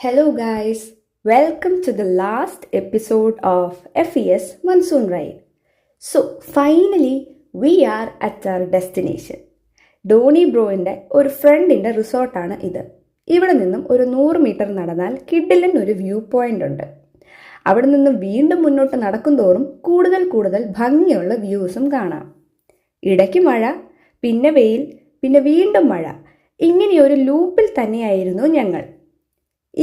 Hello, guys. Welcome to the last episode of FES Monsoon Ride. So, finally, we are at our destination. Doni ബ്രോയിൻ്റെ ഒരു ഫ്രണ്ടിൻ്റെ റിസോർട്ടാണ് ഇത്. ഇവിടെ നിന്നും ഒരു 100 മീറ്റർ നടന്നാൽ കിഡിലൻ ഒരു വ്യൂ പോയിന്റ് ഉണ്ട്. അവിടെ നിന്നും വീണ്ടും മുന്നോട്ട് നടക്കും തോറും കൂടുതൽ ഭംഗിയുള്ള വ്യൂസും കാണാം. ഇടയ്ക്ക് മഴ, പിന്നെ വെയിൽ, പിന്നെ വീണ്ടും മഴ. ഇങ്ങനെയൊരു ലൂപ്പിൽ തന്നെയായിരുന്നു ഞങ്ങൾ.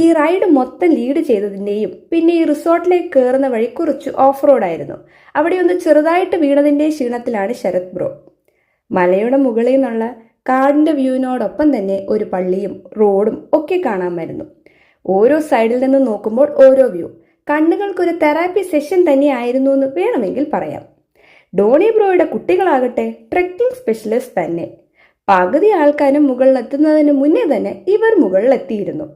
ഈ റൈഡ് മൊത്തം ലീഡ് ചെയ്തതിൻ്റെയും പിന്നെ ഈ റിസോർട്ടിലേക്ക് കയറുന്ന വഴി കുറച്ച് ഓഫ് റോഡായിരുന്നു. അവിടെ ഒന്ന് ചെറുതായിട്ട് വീണതിൻ്റെ ക്ഷീണത്തിലാണ് ശരത് ബ്രോ. മലയുടെ മുകളിൽ നിന്നുള്ള കാടിൻ്റെ വ്യൂവിനോടൊപ്പം തന്നെ ഒരു പള്ളിയും റോഡും ഒക്കെ കാണാമായിരുന്നു. ഓരോ സൈഡിൽ നിന്ന് നോക്കുമ്പോൾ ഓരോ വ്യൂ. കണ്ണുകൾക്കൊരു തെറാപ്പി സെഷൻ തന്നെയായിരുന്നു എന്ന് വേണമെങ്കിൽ പറയാം. ഡോണി ബ്രോയുടെ കുട്ടികളാകട്ടെ ട്രെക്കിംഗ് സ്പെഷ്യലിസ്റ്റ് തന്നെ. പകുതി ആൾക്കാരും മുകളിലെത്തുന്നതിന് മുന്നേ തന്നെ ഇവർ മുകളിലെത്തിയിരുന്നു.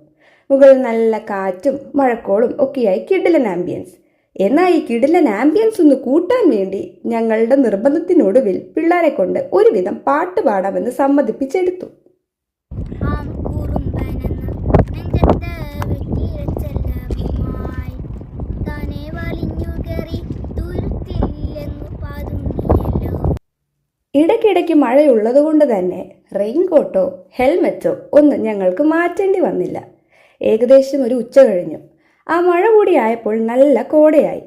മുകളിൽ നല്ല കാറ്റും മഴക്കോളും ഒക്കെയായി കിടിലൻ ആംബിയൻസ്. എന്നാൽ ഈ കിടിലൻ ആംബിയൻസ് ഒന്ന് കൂട്ടാൻ വേണ്ടി ഞങ്ങളുടെ നിർബന്ധത്തിനൊടുവിൽ പിള്ളേരെ കൊണ്ട് ഒരുവിധം പാട്ട് പാടാമെന്ന് സമ്മതിപ്പിച്ചെടുത്തു. ഇടയ്ക്കിടയ്ക്ക് മഴയുള്ളതുകൊണ്ട് തന്നെ റെയിൻകോട്ടോ ഹെൽമെറ്റോ ഒന്നും ഞങ്ങൾക്ക് മാറ്റേണ്ടി വന്നില്ല. ഏകദേശം ഒരു ഉച്ച കഴിഞ്ഞു. ആ മഴ കൂടി ആയപ്പോൾ നല്ല കോടയായി.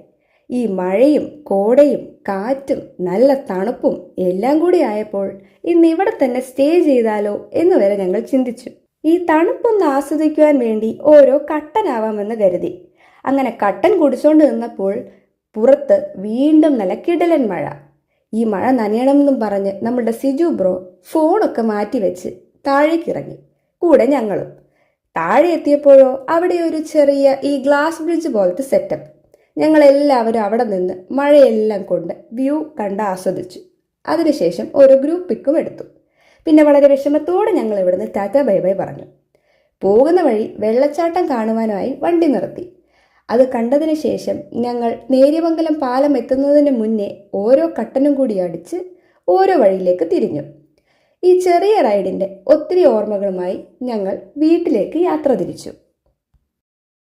ഈ മഴയും കോടയും കാറ്റും നല്ല തണുപ്പും എല്ലാം കൂടി ആയപ്പോൾ ഇന്ന് ഇവിടെ തന്നെ സ്റ്റേ ചെയ്താലോ എന്ന് വരെ ഞങ്ങൾ ചിന്തിച്ചു. ഈ തണുപ്പൊന്ന് ആസ്വദിക്കുവാൻ വേണ്ടി ഓരോ കട്ടനാവാമെന്ന് കരുതി. അങ്ങനെ കട്ടൻ കുടിച്ചോണ്ട് നിന്നപ്പോൾ പുറത്ത് വീണ്ടും നല്ല കിടലൻ മഴ. ഈ മഴ നനയണമെന്നും പറഞ്ഞ് നമ്മുടെ സിജു ബ്രോ ഫോണൊക്കെ മാറ്റി വെച്ച് താഴേക്കിറങ്ങി, കൂടെ ഞങ്ങളും. താഴെ എത്തിയപ്പോഴോ അവിടെ ഒരു ചെറിയ ഈ ഗ്ലാസ് ബ്രിഡ്ജ് പോലത്തെ സെറ്റപ്പ്. ഞങ്ങളെല്ലാവരും അവിടെ നിന്ന് മഴയെല്ലാം കൊണ്ട് വ്യൂ കണ്ട് ആസ്വദിച്ചു. അതിനുശേഷം ഒരു ഗ്രൂപ്പ് പിക്കും എടുത്തു. പിന്നെ വളരെ വിഷമത്തോടെ ഞങ്ങൾ ഇവിടുന്ന് ടാറ്റ ബൈ ബൈ പറഞ്ഞു. പോകുന്ന വഴി വെള്ളച്ചാട്ടം കാണുവാനായി വണ്ടി നിർത്തി. അത് കണ്ടതിന് ശേഷം ഞങ്ങൾ നേര്യമംഗലം പാലം എത്തുന്നതിന് മുന്നേ ഓരോ കട്ടനും കൂടി അടിച്ച് ഓരോ വഴിയിലേക്ക് തിരിഞ്ഞു. ഈ ചെറിയ റൈഡിൻ്റെ ഒത്തിരി ഓർമ്മകളുമായി ഞങ്ങൾ വീട്ടിലേക്ക് യാത്ര തിരിച്ചു.